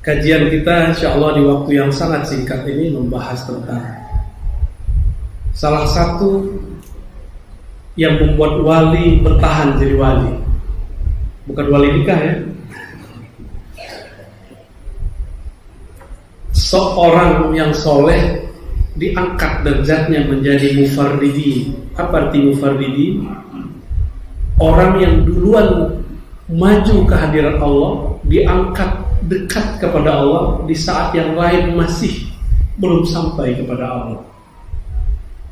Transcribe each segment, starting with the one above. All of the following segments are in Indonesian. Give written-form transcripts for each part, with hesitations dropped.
Kajian kita insya Allah di waktu yang sangat singkat ini membahas tentang salah satu yang membuat wali bertahan jadi wali. Bukan wali nikah ya. Seorang yang soleh diangkat derajatnya menjadi mufarridi. Apa arti mufarridi? Orang yang duluan maju ke hadirat Allah, diangkat dekat kepada Allah di saat yang lain masih belum sampai kepada Allah.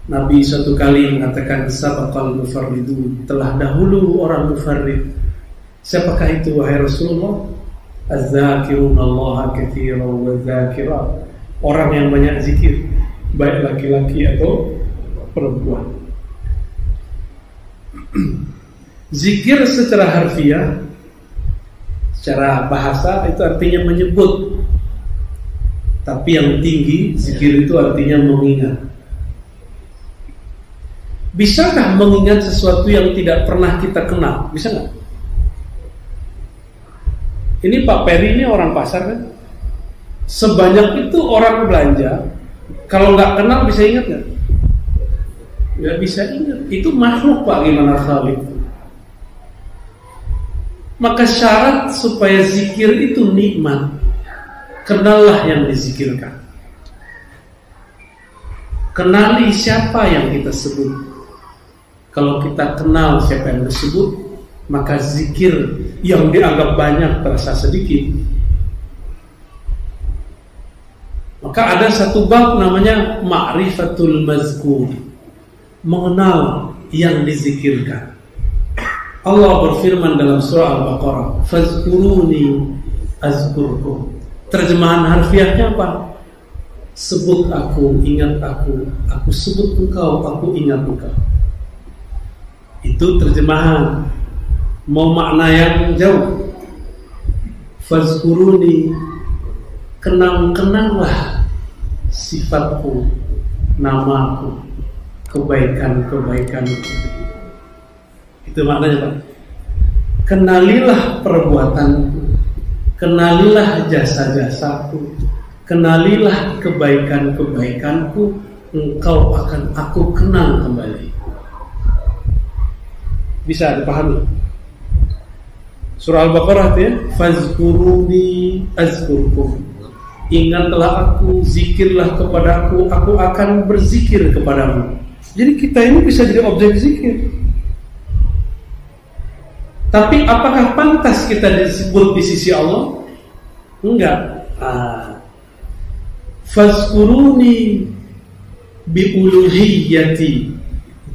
Nabi suatu kali mengatakan sabaqal mufarridun, telah dahulu orang mufarrid. Siapakah itu wahai Rasulullah? Az-zakiruna Allah katsiran wa zakirat. Orang yang banyak zikir, baik laki-laki atau perempuan. Zikir secara harfiah, secara bahasa itu artinya menyebut. Tapi yang tinggi, zikir itu artinya mengingat. Bisakah mengingat sesuatu yang tidak pernah kita kenal? Bisa nggak? Ini Pak Peri ini orang pasar kan? Sebanyak itu orang belanja, kalau nggak kenal bisa ingat nggak? Nggak bisa ingat. Itu makhluk Pak, gimana Khalid? Maka syarat supaya zikir itu nikmat, kenallah yang dizikirkan. Kenali siapa yang kita sebut. Kalau kita kenal siapa yang disebut, maka zikir yang dianggap banyak terasa sedikit. Maka ada satu bab namanya ma'rifatul mazkur, mengenal yang dizikirkan. Allah berfirman dalam surah Al-Baqarah, fazkuruni azkurkum. Terjemahan harfiahnya apa? Sebut aku, ingat aku sebut engkau, aku ingat engkau. Itu terjemahan. Mau makna yang jauh, fazkuruni, kenang-kenanglah sifatku, namaku, kebaikan-kebaikanku. Itu maknanya Pak. Kenalilah perbuatanku, kenalilah jasa-jasaku, kenalilah kebaikan-kebaikanku, engkau akan aku kenal kembali. Bisa dipahami? Surah Al-Baqarah itu ya, fazkuruni azkurkum. Ingatlah aku, zikirlah kepadaku, aku akan berzikir kepadamu. Jadi kita ini bisa jadi objek zikir. Tapi apakah pantas kita disebut di sisi Allah? Enggak. Fazkuruni biuluhiyyati.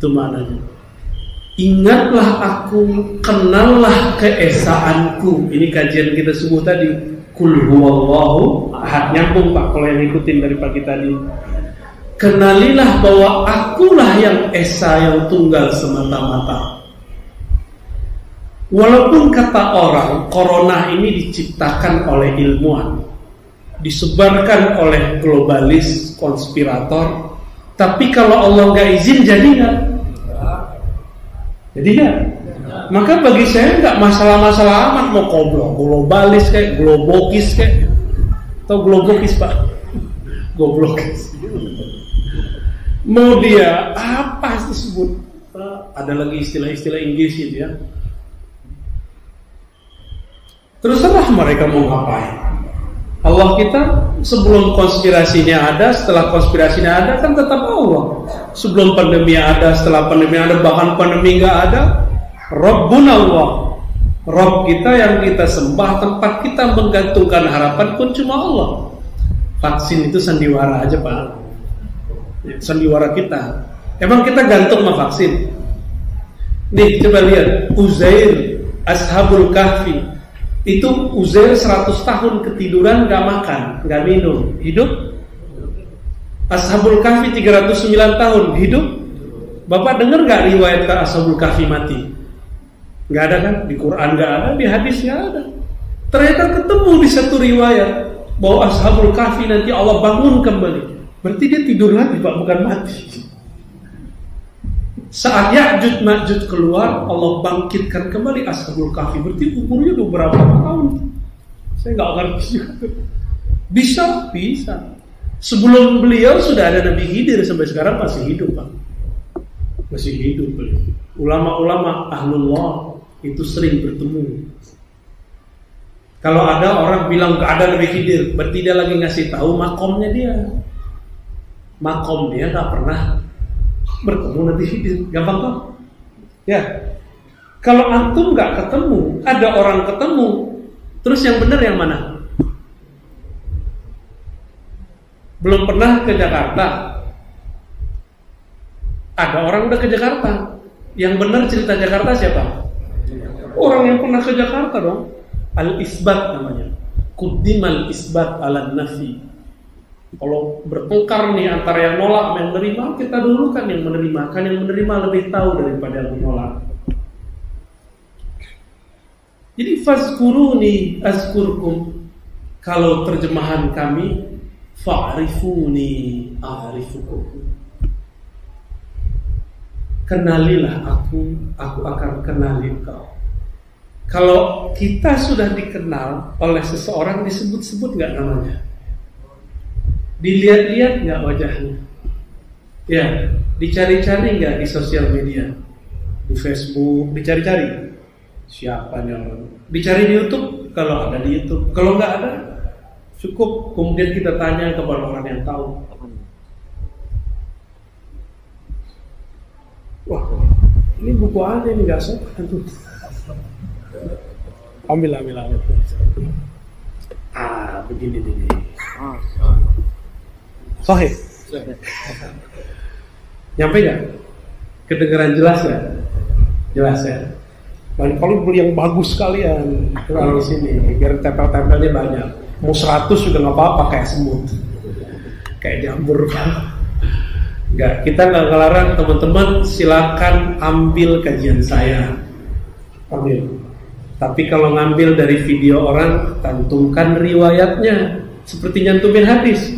Itu maknanya. Ingatlah aku, kenallah keesaanku. Ini kajian kita sebut tadi. Kul huwallahu ahad. Nyambung Pak kalau yang ikutin dari pagi tadi. Kenalilah bahwa akulah yang esa, yang tunggal semata-mata. Walaupun kata orang corona ini diciptakan oleh ilmuwan, disebarkan oleh globalis, konspirator, tapi kalau Allah nggak izin jadi nggak? Jadi nggak? Maka bagi saya nggak masalah-masalah amat mau globalis kayak globokis kayak, atau globokis Pak, goblokis. Mau dia apa disebut? Ada lagi istilah-istilah Inggris itu ya. Terserah mereka mau ngapain. Allah kita sebelum konspirasinya ada, setelah konspirasinya ada kan tetap Allah. Sebelum pandemi ada, setelah pandemi ada, bahkan pandemi nggak ada, Rabbuna Allah. Rabb kita yang kita sembah, tempat kita menggantungkan harapan pun cuma Allah. Vaksin itu sandiwara aja Pak, sandiwara kita. Emang kita gantung sama vaksin? Nih coba lihat Uzair, Ashabul Kahfi. Itu Uzair 100 tahun ketiduran, gak makan, gak minum, hidup. Ashabul Kahfi 309 tahun, hidup. Bapak dengar gak riwayat Ashabul Kahfi mati? Gak ada kan? Di Quran gak ada, di hadis gak ada. Ternyata ketemu di satu riwayat bahwa Ashabul Kahfi nanti Allah bangun kembali. Berarti dia tidur lagi Pak, bukan mati. Saat Ya'juj Ma'juj keluar, Allah bangkitkan kembali Ashabul Kahfi. Berarti umurnya udah berapa tahun? Saya nggak ngerti juga. Bisa. Sebelum beliau sudah ada Nabi Khidir, sampai sekarang masih hidup, Pak. Masih hidup beliau. Ulama-ulama ahlullah itu sering bertemu. Kalau ada orang bilang gak ada Nabi Khidir, berarti dia lagi ngasih tahu makomnya dia. Makom dia gak pernah bertemu Nabi Khidir. Gampang kok? Ya. Kalau antum gak ketemu, ada orang ketemu, terus yang benar yang mana? Belum pernah ke Jakarta. Ada orang udah ke Jakarta. Yang benar cerita Jakarta siapa? Orang yang pernah ke Jakarta dong. Al-isbat namanya. Quddimal isbat ala nafi. Kalau bertengkar nih antara yang nolak dan yang menerima, kita dulu kan yang menerima. Kan yang menerima lebih tahu daripada yang menolak. Jadi fazkuruni azkurkum. Kalau terjemahan kami, fa'rifuni a'rifukum. Kenalilah aku akan kenali kau. Kalau kita sudah dikenal oleh seseorang, disebut-sebut nggak namanya? Dilihat-lihat nggak wajahnya? Ya, dicari-cari nggak di sosial media, di Facebook, dicari-cari siapa nih orang? Dicari di YouTube, kalau ada di YouTube. Kalau nggak ada, cukup kemudian kita tanya kepada orang yang tahu. Wah, ini buku aja ini nggak sopan tuh. Ambil. Begini. Sahih. Nyampe nggak? Kedengeran jelas ya? Jelas ya. Kalau beli yang bagus sekalian kalau sini, biar tempel-tempelnya banyak. Mau 100 juga nggak apa-apa, kayak semut, kayak jamur. Enggak, kita nggak ngelarang teman-teman, silakan ambil kajian saya, ambil. Tapi kalau ngambil dari video orang, cantumkan riwayatnya, seperti nyantumin hadis,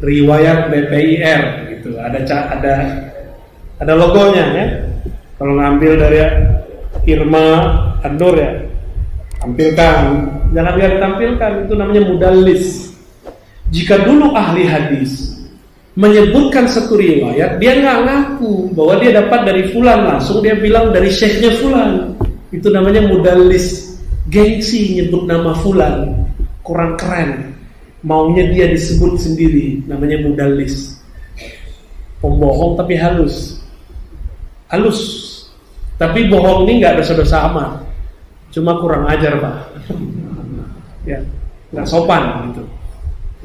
riwayat BPIR gitu, ada logonya ya. Kalau ngambil dari Irma An-Nur ya, tampilkan, jangan biar ditampilkan, itu namanya mudallis. Jika dulu ahli hadis menyebutkan satu riwayat, dia nggak ngaku bahwa dia dapat dari fulan, langsung dia bilang dari syekhnya fulan, itu namanya mudallis. Gengsi nyebut nama fulan, kurang keren, maunya dia disebut sendiri, namanya mudallis. Pembohong tapi halus, tapi bohong ini nggak dosa-dosa amat, cuma kurang ajar Pak. Ya, nggak sopan gitu.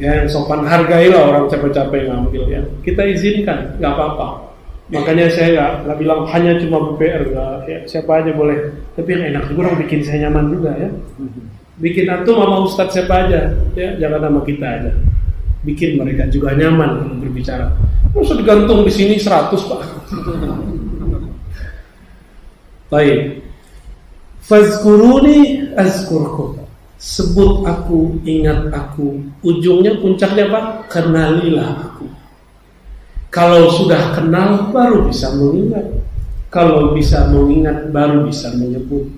Ya, yang sopan hargailah orang capek-capek ngambil ya. Kita izinkan, nggak apa-apa. Makanya saya nggak bilang hanya cuma BPR, ya, siapa aja boleh. Tapi yang enak juga, orang bikin saya nyaman juga ya. Bikin antum sama ustadz siapa aja, ya jangan sama kita aja. Bikin mereka juga nyaman untuk berbicara. Masa digantung di sini 100 Pak. Baik. Fazkuruni azkurkum. Sebut aku, ingat aku. Ujungnya, puncaknya apa? Kenalilah aku. Kalau sudah kenal, baru bisa mengingat. Kalau bisa mengingat, baru bisa menyebut.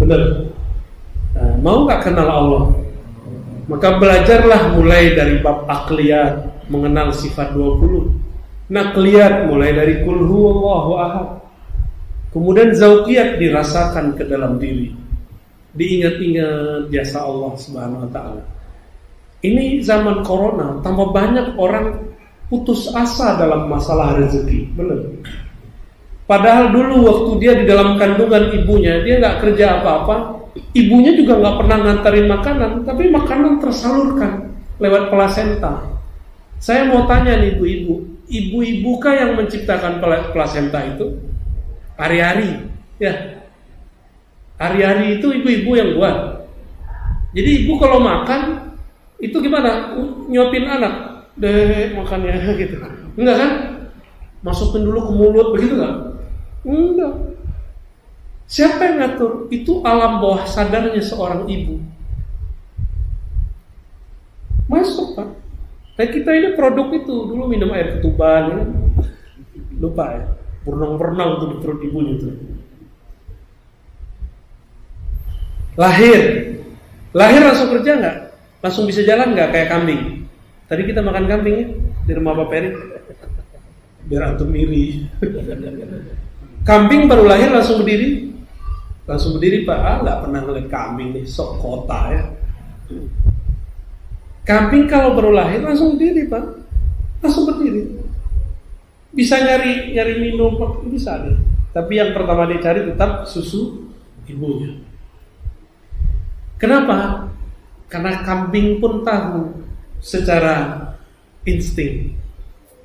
Benar? Nah, mau gak kenal Allah? Maka belajarlah mulai dari bab akliyat, mengenal sifat 20. Nakliyat, mulai dari kul huwallahu ahad. Kemudian zauqiyat, dirasakan ke dalam diri. Diingat-ingat jasa Allah Subhanahu wa ta'ala. Ini zaman corona, tambah banyak orang putus asa dalam masalah rezeki. Benar. Padahal dulu waktu dia di dalam kandungan ibunya, dia nggak kerja apa-apa, ibunya juga nggak pernah nganterin makanan, tapi makanan tersalurkan lewat plasenta. Saya mau tanya nih ibu-ibu kah yang menciptakan plasenta itu? Ari-ari, ya. Ari-ari itu ibu-ibu yang buat. Jadi ibu kalau makan itu gimana? Nyuapin anak. Deh makannya gitu. Enggak kan? Masukin dulu ke mulut begitu kan? Enggak. Siapa yang ngatur? Itu alam bawah sadarnya seorang ibu. Masuk Pak. Nah, kita ini produk itu dulu minum air ketuban ya. Lupa ya. Berenang-berenang tuh di perut ibunya tuh. Lahir langsung kerja nggak? langsung bisa jalan nggak kayak kambing? Tadi kita makan kambing ya di rumah Pak Peri. Biar antum iri. Kambing baru lahir langsung berdiri. Langsung berdiri Pak. Nggak pernah ngeliat kambing nih, sok kota ya. Kambing kalau baru lahir langsung berdiri Pak. Langsung berdiri. Bisa nyari minum bisa nih. Tapi yang pertama dicari tetap susu ibunya. Kenapa? Karena kambing pun tahu secara insting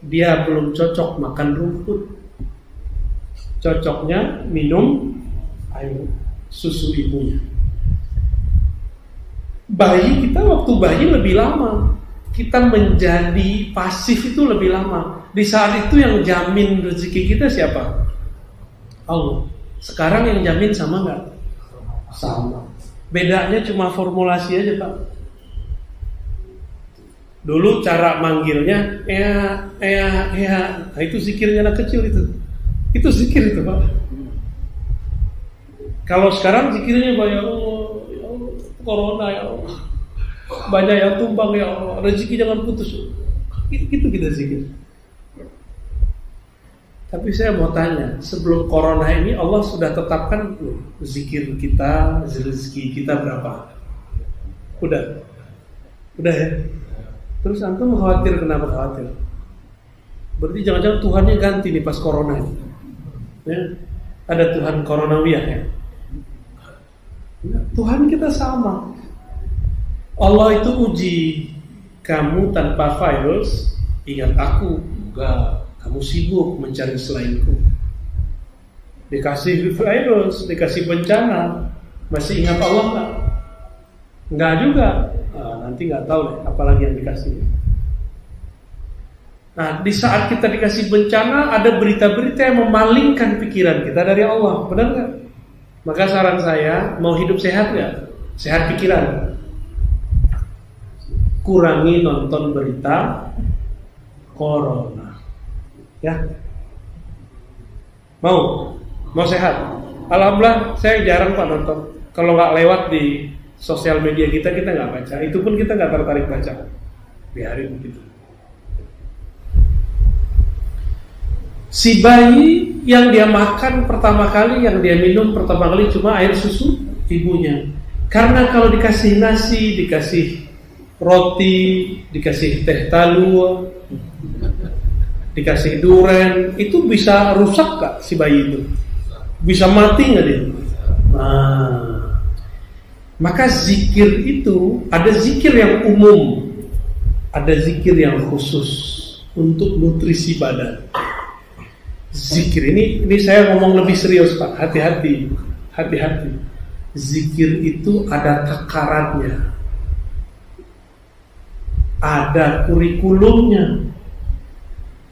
dia belum cocok makan rumput. Cocoknya minum air susu ibunya. Bayi kita waktu bayi lebih lama. Kita menjadi pasif itu lebih lama. Di saat itu yang jamin rezeki kita siapa? Allah. Sekarang yang jamin sama nggak? Sama. Bedanya cuma formulasi aja Pak. Dulu cara manggilnya nah, itu zikirnya anak kecil itu. Itu zikir itu Pak. Kalau sekarang zikirnya banyak corona ya Allah. Banyak yang tumbang ya Allah. Rezeki jangan putus. Itu kita zikir. Tapi saya mau tanya, sebelum corona ini Allah sudah tetapkan zikir kita, rezeki kita berapa? Udah ya. Terus antum khawatir, kenapa khawatir? Berarti jangan-jangan Tuhannya ganti nih pas corona ini. Ya, ada Tuhan Coronawiah ya. Tuhan kita sama. Allah itu uji kamu tanpa virus, ingat aku. Enggak. Kamu sibuk mencari selainku. Dikasih virus, dikasih bencana, masih ingat Allah nggak? Nggak juga. Nanti nggak tahu deh, apalagi yang dikasih. Nah, di saat kita dikasih bencana, ada berita-berita yang memalingkan pikiran kita dari Allah, benar nggak? Maka saran saya, mau hidup sehat nggak? Sehat pikiran. Kurangi nonton berita corona. Ya, mau sehat. Alhamdulillah saya jarang Pak nonton. Kalau nggak lewat di sosial media kita nggak baca. Itu pun kita nggak tertarik baca. Biarin begitu. Si bayi yang dia makan pertama kali, yang dia minum pertama kali cuma air susu ibunya. Karena kalau dikasih nasi, dikasih roti, dikasih teh talua, dikasih duren, itu bisa rusak gak si bayi itu? Bisa mati gak dia? Nah, maka zikir itu ada zikir yang umum, ada zikir yang khusus untuk nutrisi badan. Zikir ini saya ngomong lebih serius Pak, hati-hati. Zikir itu ada takarannya, ada kurikulumnya.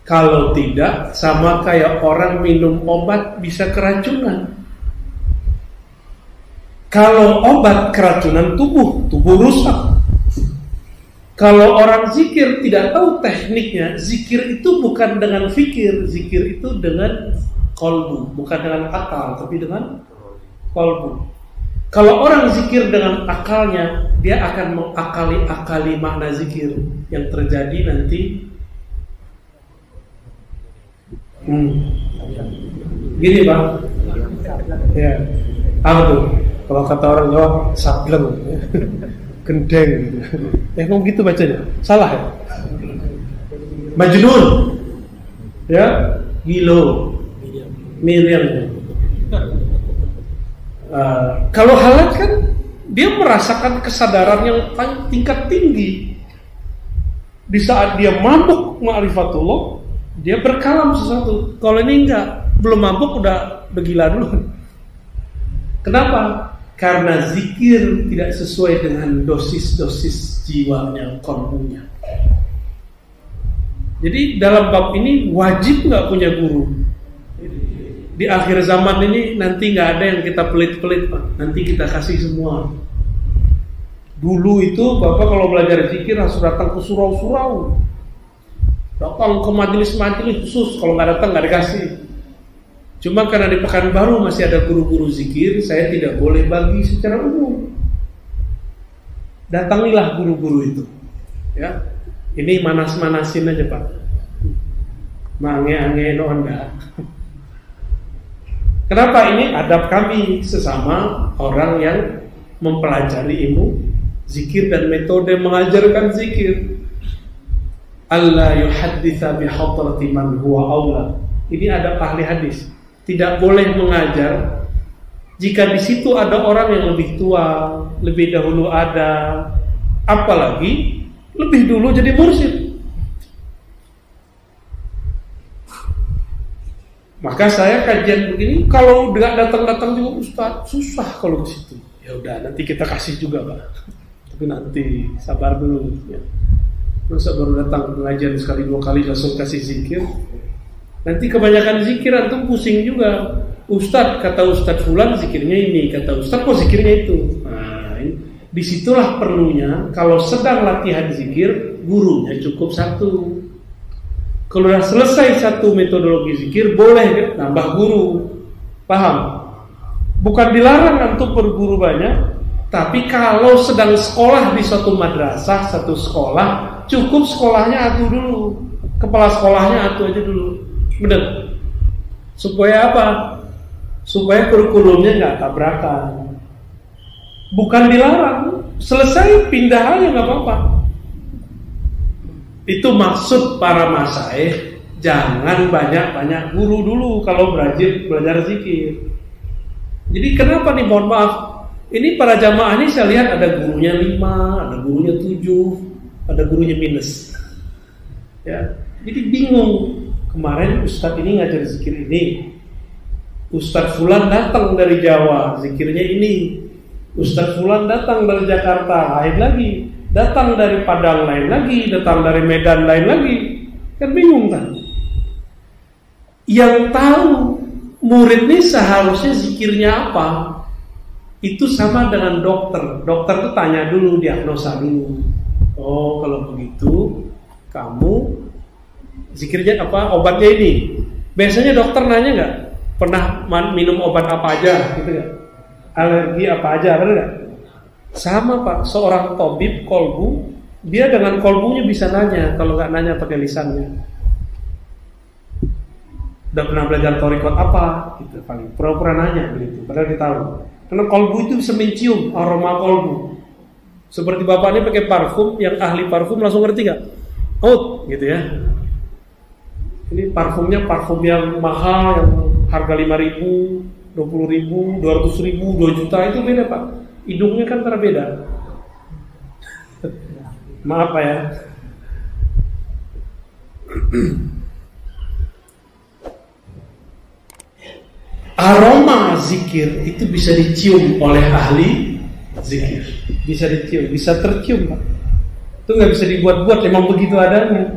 Kalau tidak, sama kayak orang minum obat bisa keracunan. Kalau obat keracunan tubuh rusak. Kalau orang zikir tidak tahu tekniknya, zikir itu bukan dengan fikir, zikir itu dengan kolbu, bukan dengan akal, tapi dengan kolbu. Kalau orang zikir dengan akalnya, dia akan mengakali makna zikir yang terjadi nanti. Gini Pak, ya, apa tuh? Kalau kata orang Jawa, sableng, gendeng, gitu. Emang gitu bacanya? Salah ya? Majnun, ya, gilo, Miriam. Kalau halat kan dia merasakan kesadaran yang tingkat tinggi. Di saat dia mabuk ma'rifatullah, dia berkalam sesuatu. Kalau ini enggak, belum mabuk udah begila dulu. Kenapa? Karena zikir tidak sesuai dengan dosis-dosis jiwanya, kolbunya. Jadi dalam bab ini wajib nggak punya guru. Di akhir zaman ini nanti nggak ada yang kita pelit-pelit Pak. Nanti kita kasih semua. Dulu itu Bapak kalau belajar zikir harus datang ke surau-surau, datang ke majelis-majelis khusus. Kalau nggak datang nggak dikasih. Cuma karena di Pekanbaru masih ada guru-guru zikir, saya tidak boleh bagi secara umum. datangilah guru-guru itu. Ya, ini manas-manasin aja Pak. Mange-ange no Anda. Kenapa ini adab kami sesama orang yang mempelajari ilmu zikir dan metode mengajarkan zikir. Allah yuhadditha bihadrati man huwa aula. Ini adab ahli hadis. Tidak boleh mengajar jika di situ ada orang yang lebih tua, lebih dahulu ada, apalagi lebih dulu jadi mursyid. Maka saya kajian begini, kalau nggak datang-datang juga Ustaz, susah kalau ke situ. Ya udah, nanti kita kasih juga Pak. Tapi nanti sabar dulu. Ya. Masa baru datang pengajian sekali 2 kali langsung kasih zikir. Nanti kebanyakan zikir antum pusing juga. Ustaz, kata Ustaz fulan zikirnya ini, kata Ustaz kok zikirnya itu. Nah, disitulah perlunya kalau sedang latihan zikir, gurunya cukup satu. Kalau sudah selesai satu metodologi zikir, boleh nambah guru. Paham? Bukan dilarang antum berguru banyak, tapi kalau sedang sekolah di suatu madrasah, satu sekolah, cukup sekolahnya atu dulu. Kepala sekolahnya atu aja dulu. Benar? Supaya apa? Supaya kurikulumnya nggak tabrakan. Bukan dilarang, selesai pindah aja nggak apa-apa. Itu maksud para masyayikh, jangan banyak-banyak guru dulu kalau belajar zikir. Jadi kenapa nih, mohon maaf, ini para jamaah ini saya lihat ada gurunya 5, ada gurunya 7, ada gurunya minus. Ya, jadi bingung. Kemarin Ustadz ini ngajar zikir ini, Ustadz Fulan datang dari Jawa, zikirnya ini. Ustadz Fulan datang dari Jakarta, lain lagi. Datang dari Padang lain lagi, datang dari Medan lain lagi. Kan bingung kan? Yang tahu murid ini seharusnya zikirnya apa, itu sama dengan dokter. Dokter tuh tanya dulu, diagnosa dulu. Oh, kalau begitu kamu zikirnya apa, obatnya ini. Biasanya dokter nanya nggak, pernah minum obat apa aja, gitu nggak? Alergi apa aja, benar nggak? Sama Pak, seorang tabib kolbu, dia dengan kolbunya bisa nanya, kalau nggak nanya pakai lisannya. Udah pernah belajar torikot apa? Gitu paling pura-pura nanya begitu, padahal dia tahu. Karena kolbu itu bisa mencium aroma kolbu. Seperti bapak ini pakai parfum, yang ahli parfum langsung ngerti nggak? Out, gitu ya. Ini parfumnya parfum yang mahal, yang harga 5.000, 20.000, 200.000, 2 juta, itu beda Pak. Hidungnya kan berbeda. Maaf Pak ya. Aroma zikir itu bisa dicium oleh ahli zikir. Bisa dicium, bisa tercium Pak. Itu nggak bisa dibuat-buat, memang begitu adanya.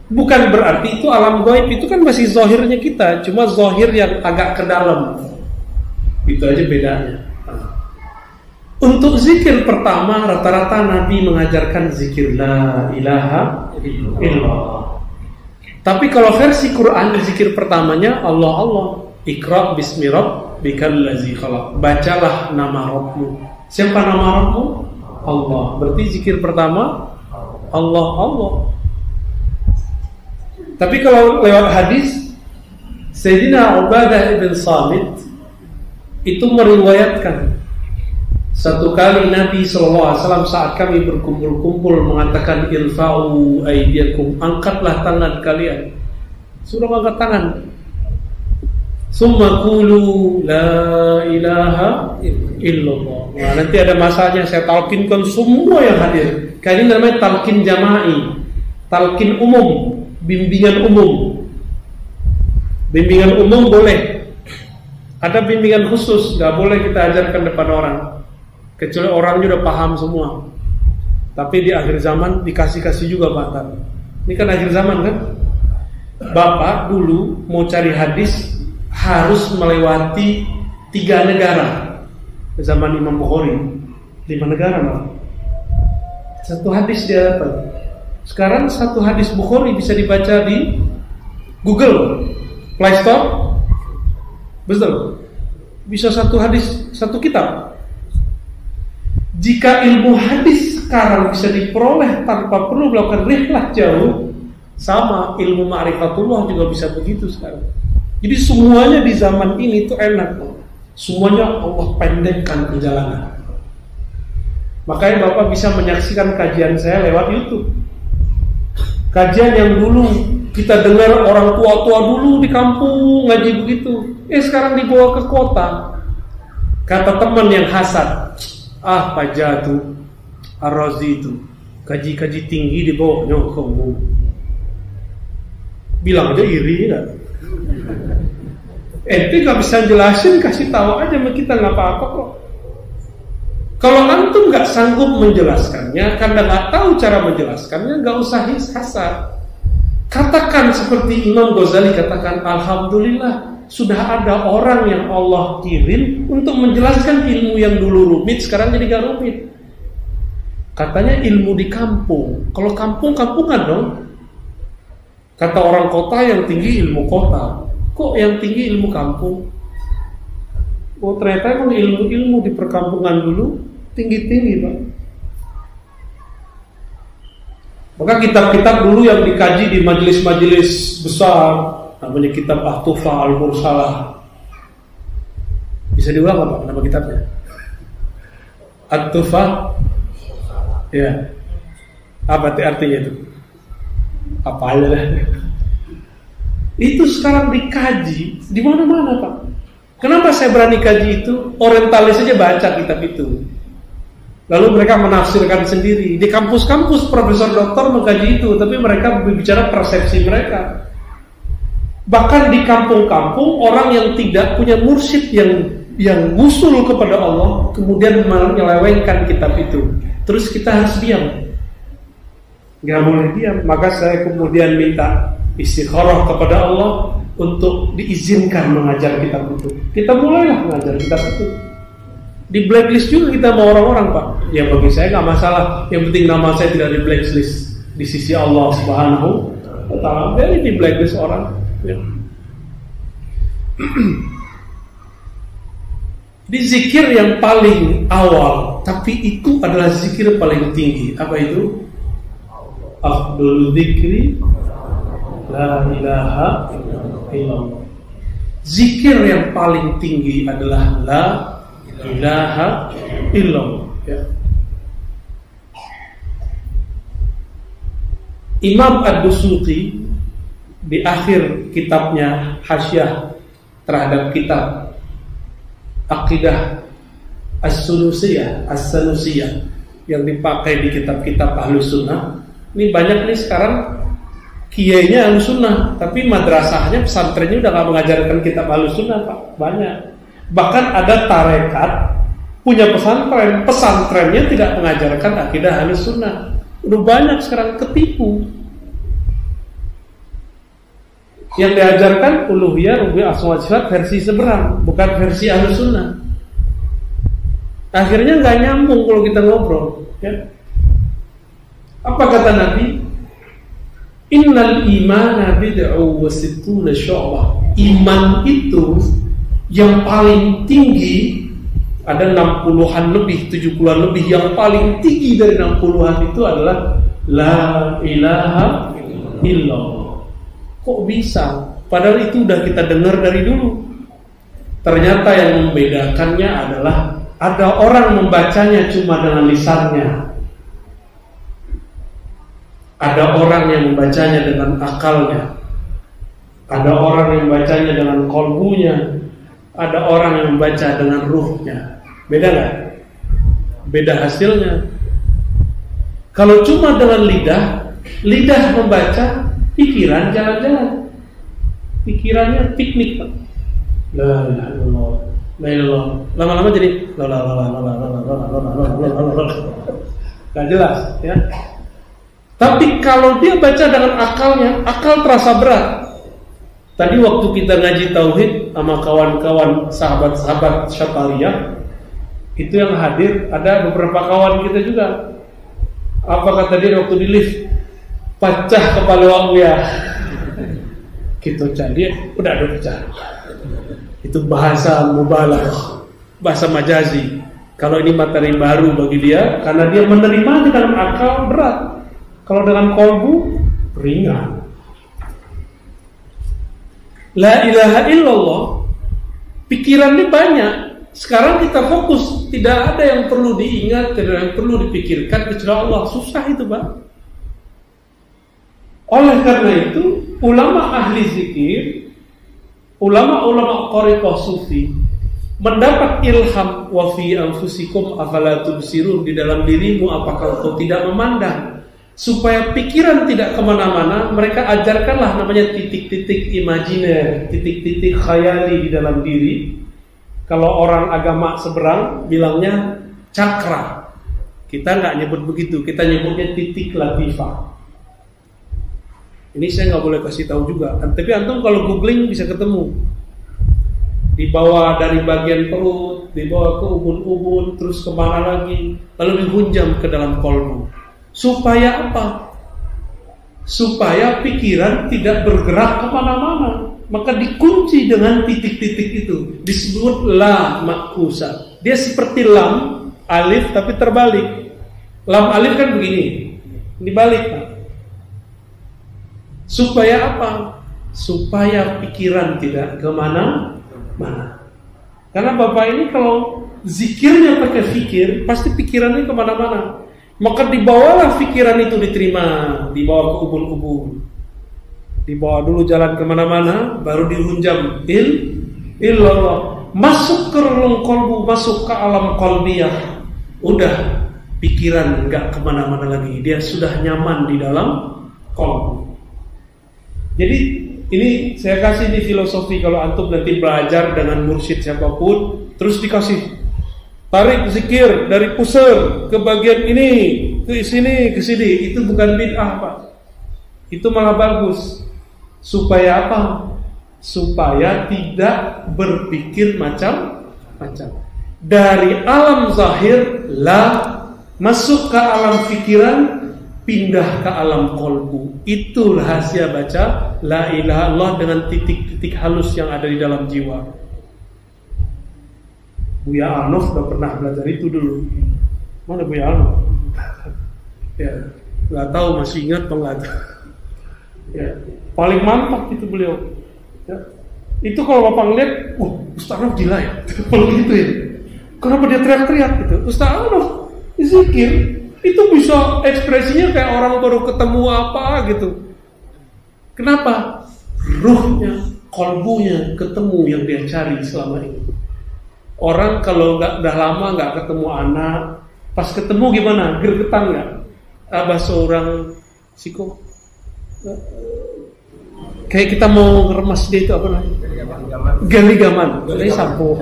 Bukan berarti itu alam gaib, itu kan masih zahirnya kita, cuma zahir yang agak ke dalam. Itu aja bedanya. Untuk zikir pertama, rata-rata Nabi mengajarkan zikir la ilaha illallah. Tapi kalau versi Quran, zikir pertamanya Allah Allah. Iqra bismi rabbikal ladzi khalaq. Bacalah nama Rabbmu. Siapa nama Rabbmu? Allah. Berarti zikir pertama Allah Allah. Tapi kalau lewat hadis, Sayyidina Ubadah ibn Samit itu meriwayatkan, satu kali Nabi SAW saat kami berkumpul-kumpul mengatakan irfa'u aydiyakum, angkatlah tangan kalian. Suruh angkat tangan. Summa qulu la ilaha illallah. Nah, nanti ada masanya saya talkinkan semua yang hadir. Kali ini namanya talkin jama'i, talkin umum, bimbingan umum. Bimbingan umum boleh. Ada bimbingan khusus, nggak boleh kita ajarkan depan orang. Kecuali orangnya udah paham semua. Tapi di akhir zaman dikasih-kasih juga Pak. Ini kan akhir zaman kan. Bapak dulu mau cari hadis harus melewati 3 negara. Zaman Imam Bukhari 5 negara Pak. Satu hadis dia dapat. Sekarang satu hadis Bukhari bisa dibaca di Google Play Store. Betul. Bisa satu hadis, satu kitab. Jika ilmu hadis sekarang bisa diperoleh tanpa perlu melakukan rihlah jauh, sama ilmu ma'rifatullah juga bisa begitu sekarang. Jadi semuanya di zaman ini tuh enak, semuanya Allah pendekkan perjalanan. Makanya Bapak bisa menyaksikan kajian saya lewat YouTube. Kajian yang dulu kita dengar orang tua-tua dulu di kampung ngaji begitu, sekarang dibawa ke kota. Kata teman yang hasad, Pak Jatuh Ar-Razi itu kaji-kaji tinggi dibawa ke umum. Bilang aja iri kan? Ente gak bisa jelasin, kasih tahu aja sama kita, nggak apa-apa kok. Kalau antum nggak sanggup menjelaskannya karena nggak tahu cara menjelaskannya, nggak usah hasad. Katakan seperti Imam Ghazali katakan, alhamdulillah sudah ada orang yang Allah kirim untuk menjelaskan ilmu yang dulu rumit sekarang jadi gak rumit. Katanya ilmu di kampung. Kalau kampung-kampungan dong. Kata orang kota yang tinggi ilmu kota. Kok yang tinggi ilmu kampung? Oh ternyata emang ilmu-ilmu di perkampungan dulu tinggi-tinggi Pak. Maka kitab-kitab dulu yang dikaji di majelis-majelis besar, namanya kitab At-Tuhfah Al-Mursalah. Bisa diulang apa nama kitabnya? At-Tuhfah. Ya. Apa artinya itu? Apa aja deh. Itu sekarang dikaji di mana-mana Pak. Kenapa saya berani kaji itu? Orientalis saja baca kitab itu. Lalu mereka menafsirkan sendiri. Di kampus-kampus profesor doktor mengkaji itu, tapi mereka berbicara persepsi mereka. Bahkan di kampung-kampung orang yang tidak punya mursyid yang ngusul kepada Allah kemudian menyelewengkan kitab itu. Terus kita harus diam. Gak boleh diam. Maka saya kemudian minta istikharah kepada Allah untuk diizinkan mengajar kitab itu. Kita mulailah mengajar kitab itu. Di blacklist juga kita mau orang-orang Pak. Ya bagi saya gak masalah. Yang penting nama saya tidak di blacklist di sisi Allah Subhanahu wa Ta'ala. Jadi di blacklist orang ya. Di zikir yang paling awal, tapi itu adalah zikir paling tinggi. Apa itu? Afdhul dzikri la ilaha illallah. Zikir yang paling tinggi adalah la ilaha illallah ya. Imam Ad-Dusuqi di akhir kitabnya Hasyiah terhadap kitab Aqidah As-Sunusiyah yang dipakai di kitab-kitab Ahlus Sunnah. Ini banyak nih sekarang kiainya Ahlus Sunnah, tapi madrasahnya pesantrennya udah gak mengajarkan kitab Ahlus Sunnah Pak. Banyak. Bahkan ada tarekat punya pesantren, pesantrennya tidak mengajarkan akidah Ahlus Sunnah. Udah banyak sekarang ketipu. Yang diajarkan uluhiyah, rububiyah, asma wa sifat versi seberang, bukan versi Ahlus Sunnah. Akhirnya nggak nyambung kalau kita ngobrol. Ya. Apa kata Nabi? Innal imana bid'u wa sittuna syu'bah. Iman itu yang paling tinggi ada 60-an lebih, 70-an lebih. Yang paling tinggi dari 60-an itu adalah la ilaha illallah. Kok bisa? Padahal itu udah kita dengar dari dulu. Ternyata yang membedakannya adalah ada orang membacanya cuma dengan lisannya, ada orang yang membacanya dengan akalnya, ada orang yang membacanya dengan kolbunya, ada orang yang membaca dengan ruhnya. Beda gak? Beda hasilnya. Kalau cuma dengan lidah membaca, pikiran jalan-jalan, pikirannya piknik Pak. La ilaha illallah, la ilaha. Lama-lama jadi gak jelas ya. Tapi kalau dia baca dengan akalnya, akal terasa berat. Tadi waktu kita ngaji tauhid sama kawan-kawan sahabat-sahabat Syafaliyah, itu yang hadir ada beberapa kawan kita juga. Apa kata dia waktu di lift? Pecah kepala waktu ya. Gitu dia udah ada pecah. Itu bahasa mubalagh, bahasa majazi. Kalau ini materi baru bagi dia, karena dia menerimanya dalam akal berat. Kalau dengan kolbu ringan. La ilaha illallah, pikiran ini banyak. Sekarang kita fokus, tidak ada yang perlu diingat, tidak ada yang perlu dipikirkan kecuali Allah. Susah itu, Pak. Oleh karena itu, ulama ahli zikir, ulama-ulama thariqah sufi mendapat ilham, wa fi anfusikum afala tubsirun, di dalam dirimu apakah kau tidak memandang? Supaya pikiran tidak kemana-mana, mereka ajarkanlah namanya titik-titik imajiner, titik-titik khayali di dalam diri. Kalau orang agama seberang bilangnya cakra, kita nggak nyebut begitu, kita nyebutnya titik latifah. Ini saya nggak boleh kasih tahu juga, tapi antum kalau googling bisa ketemu. Dibawa dari bagian perut, dibawa ke ubun-ubun, terus kemana lagi, lalu dihunjam ke dalam kolbu. Supaya apa? Supaya pikiran tidak bergerak kemana-mana. Maka dikunci dengan titik-titik itu. Disebut la makusa. Dia seperti lam, alif tapi terbalik. Lam alif kan begini, dibalik, Pak. Supaya apa? Supaya pikiran tidak kemana-mana. Karena Bapak ini kalau zikirnya pakai fikir, pasti pikirannya kemana-mana. Maka dibawalah pikiran itu diterima, dibawa ke ubun-ubun, dibawa dulu jalan kemana-mana, baru dihunjam illallah, masuk ke relung kolbu, masuk ke alam kolbiyah. Udah, pikiran nggak kemana-mana lagi, dia sudah nyaman di dalam kolbu. Jadi ini saya kasih di filosofi, kalau antum nanti belajar dengan mursyid siapapun, terus dikasih tarik zikir dari pusar ke bagian ini, ke sini, ke sini. Itu bukan bid'ah, Pak. Itu malah bagus. Supaya apa? Supaya tidak berpikir macam-macam. Dari alam zahir masuk ke alam pikiran, pindah ke alam kolbu. Itu rahasia baca la ilaha illallah dengan titik-titik halus yang ada di dalam jiwa. Buya Arnof udah pernah belajar itu dulu. Mana Buya Arnof? Ya, nggak tahu masih ingat apa nggak? Ya, paling mantap itu beliau. Ya. Itu kalau Bapak ngeliat, Ustaz Arnof gila ya. Kalau gitu ya. Kenapa dia teriak-teriak gitu? Ustaz Arnof zikir itu bisa ekspresinya kayak orang baru ketemu apa gitu. Kenapa? Ruhnya, kolbunya ketemu yang dia cari selama ini. Orang kalau udah lama nggak ketemu anak, pas ketemu gimana? Gergetan nggak? Bahasa orang siko, kayak kita mau ngeremas dia itu apa namanya? Galigaman. Ini sampo.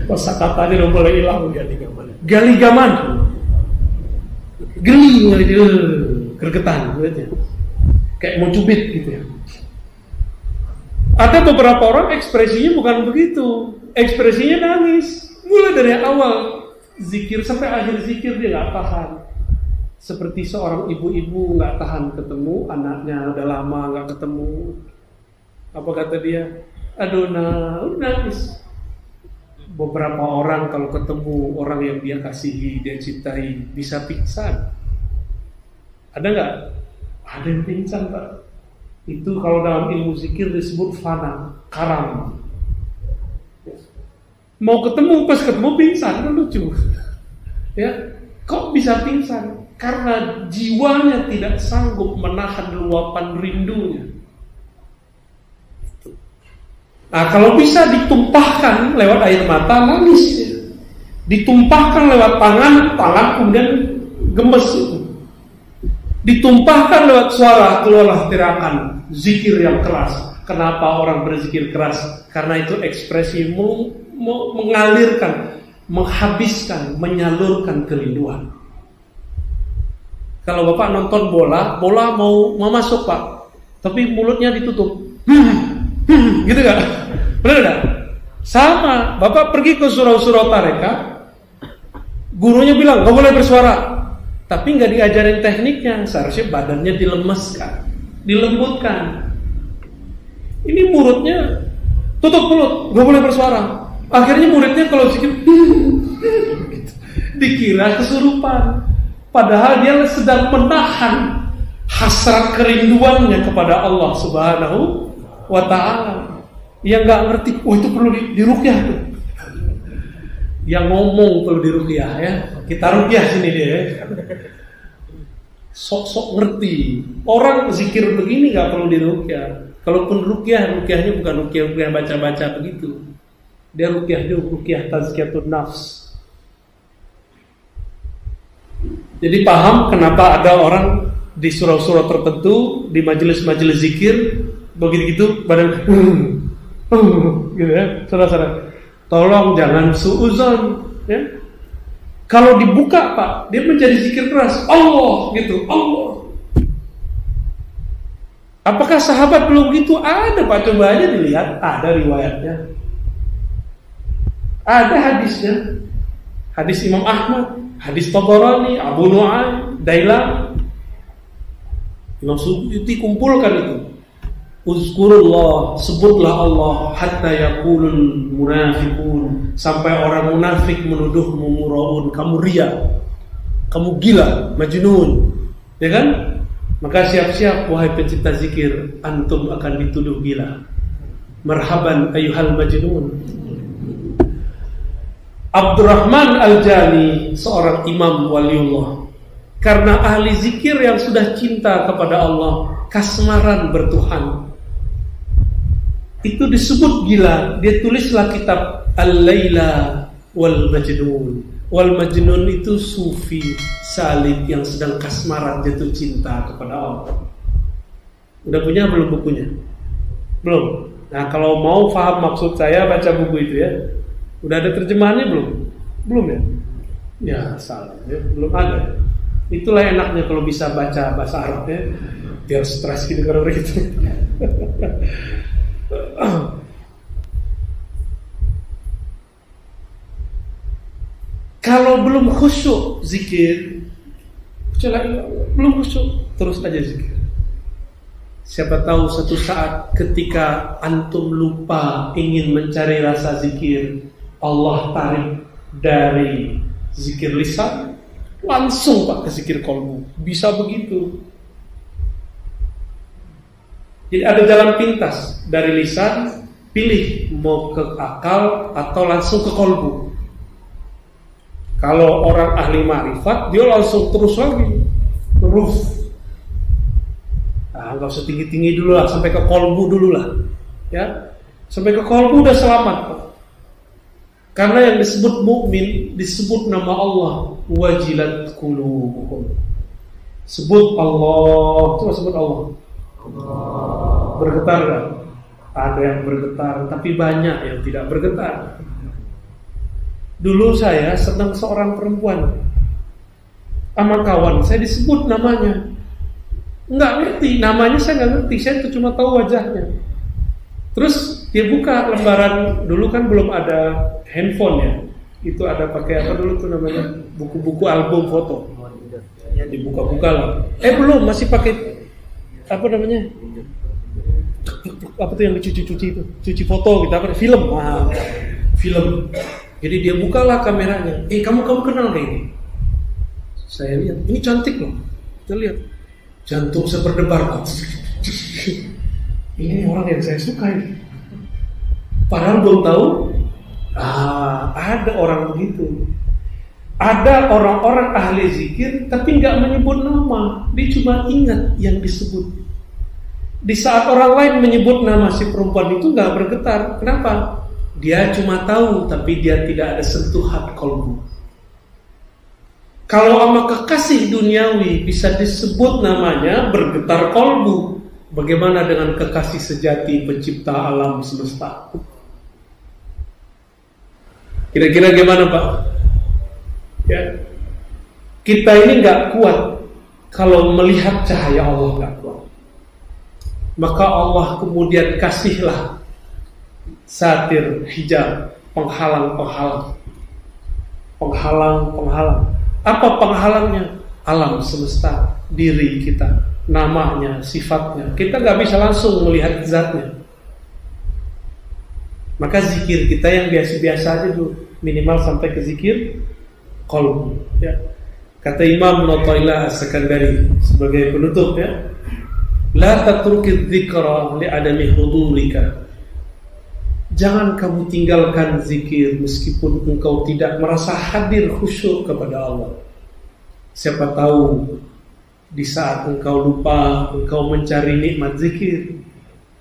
Kosa katanya udah mulai hilang. Galigaman. Geli, gergetan, gitu. Kayak mau cubit gitu ya. Ada beberapa orang ekspresinya bukan begitu. Ekspresinya nangis. Mulai dari awal zikir sampai akhir zikir dia gak tahan. Seperti seorang ibu-ibu gak tahan ketemu anaknya, udah lama gak ketemu. Apa kata dia? Aduh, nangis. Beberapa orang kalau ketemu orang yang dia kasihi, dia cintai, bisa pingsan. Ada gak? Ada yang pingsan, Pak. Itu kalau dalam ilmu zikir disebut fana, karam. Mau ketemu, pas ketemu pingsan, kan lucu. Ya, kok bisa pingsan? Karena jiwanya tidak sanggup menahan luapan rindunya. Nah, kalau bisa ditumpahkan lewat air mata, nangis. Ditumpahkan lewat tangan kemudian gemes itu. Ditumpahkan lewat suara, keluarlah tirakan, zikir yang keras. Kenapa orang berzikir keras? Karena itu ekspresi mengalirkan, menghabiskan, menyalurkan kerinduan. Kalau Bapak nonton bola mau masuk, Pak, tapi mulutnya ditutup. Gitu gak? Benar gak? Sama, Bapak pergi ke surau-surau tarekat, gurunya bilang gak boleh bersuara, tapi gak diajarin tekniknya. Seharusnya badannya dilemeskan, dilembutkan. Ini muridnya tutup mulut, gak boleh bersuara. Akhirnya muridnya kalau zikir Dikira kesurupan, padahal dia sedang menahan hasrat kerinduannya kepada Allah Subhanahu wa ta'ala. Yang gak ngerti, itu perlu diruqyah tuh. Yang ngomong perlu diruqyah ya. Kita ruqyah sini dia ya. Sok-sok ngerti. Orang zikir begini gak perlu diruqyah. Kalaupun ruqyahnya bukan ruqyah baca-baca begitu. Dia ruqyah tazkiyatun nafs. Jadi paham kenapa ada orang di surau-surau tertentu, di majelis-majelis zikir, begitu badan gitu ya, saudara-saudara. Tolong jangan suuzon, ya. Kalau dibuka Pak, dia menjadi zikir keras, Allah gitu, Allah. Apakah sahabat belum gitu? Ada Pak, coba aja dilihat, ada riwayatnya, ada hadisnya, hadis Imam Ahmad, hadis Tabarani, Abu Nu'aim, Dailami, Imam Suyuti kumpulkan itu. Uzkurullah, sebutlah Allah hatta yaqulul munafiqun, sampai orang munafik menuduhmu muraun, kamu ria, kamu gila, majnun, ya kan? Maka siap-siap wahai pencipta zikir, antum akan dituduh gila. Marhaban ayyuhal majnun. Abdurrahman Al-Jani, seorang imam waliullah, karena ahli zikir yang sudah cinta kepada Allah, kasmaran bertuhan, itu disebut gila. Dia tulislah kitab Al-Laila wal Majnun. Wal Majnun itu sufi salik yang sedang kasmaran jatuh cinta kepada Allah. Udah punya belum bukunya? Belum. Nah, kalau mau paham maksud saya, baca buku itu ya. Udah ada terjemahannya belum? Belum ya? Ya salah ya, belum ada. Itulah enaknya kalau bisa baca bahasa Arab ya. Biar stres gitu kalau begitu. Kalau belum khusyuk zikir, belum khusyuk, terus aja zikir. Siapa tahu satu saat ketika antum lupa ingin mencari rasa zikir, Allah tarik dari zikir lisan langsung Pak ke zikir qalbu. Bisa begitu. Jadi ada jalan pintas dari lisan, pilih mau ke akal atau langsung ke qalbu. Kalau orang ahli ma'rifat, dia langsung terus lagi huruf. Nah, nggak usah tinggi-tinggi dulu lah, sampai ke qalbu dulu lah, ya. Sampai ke qalbu udah selamat Pak. Karena yang disebut mukmin disebut nama Allah, wajilat qulubuhum. Sebut Allah, coba sebut Allah. Bergetar kan? Ada yang bergetar, tapi banyak yang tidak bergetar. Dulu saya senang seorang perempuan, sama kawan saya disebut namanya, nggak ngerti namanya, saya nggak ngerti, saya cuma tahu wajahnya. Terus dia buka lembaran, dulu kan belum ada handphone ya, itu ada pakai apa dulu tuh namanya, buku-buku album foto, dibuka-buka lah. Belum, masih pakai apa namanya, apa tuh yang dicuci-cuci itu, cuci foto gitu, apa film, film. Jadi dia bukalah kameranya, kamu kenal kayak ini? Saya lihat, ini cantik loh, kita lihat, jantung saya berdebar. Ini orang yang saya suka ini. Padahal belum tahu. Ada orang begitu. Ada orang-orang ahli zikir tapi nggak menyebut nama, dia cuma ingat yang disebut. Di saat orang lain menyebut nama si perempuan itu nggak bergetar. Kenapa? Dia cuma tahu tapi dia tidak ada sentuhan qalbu. Kalau sama kekasih duniawi bisa disebut namanya bergetar qalbu, bagaimana dengan kekasih sejati pencipta alam semesta? Kira-kira gimana Pak? Ya, kita ini nggak kuat kalau melihat cahaya Allah, nggak kuat. Maka Allah kemudian kasihlah satir, hijab, penghalang. Apa penghalangnya? Alam semesta, diri kita, namanya, sifatnya. Kita nggak bisa langsung melihat zatnya. Maka zikir kita yang biasa-biasa aja dulu, minimal sampai ke zikir qalbu, ya. Kata Imam Athaillah As-Sakandari sebagai penutup, ya, la tatrukiz dzikra li adami hudurika. Jangan kamu tinggalkan zikir meskipun engkau tidak merasa hadir khusyuk kepada Allah. Siapa tahu di saat engkau lupa, engkau mencari nikmat zikir,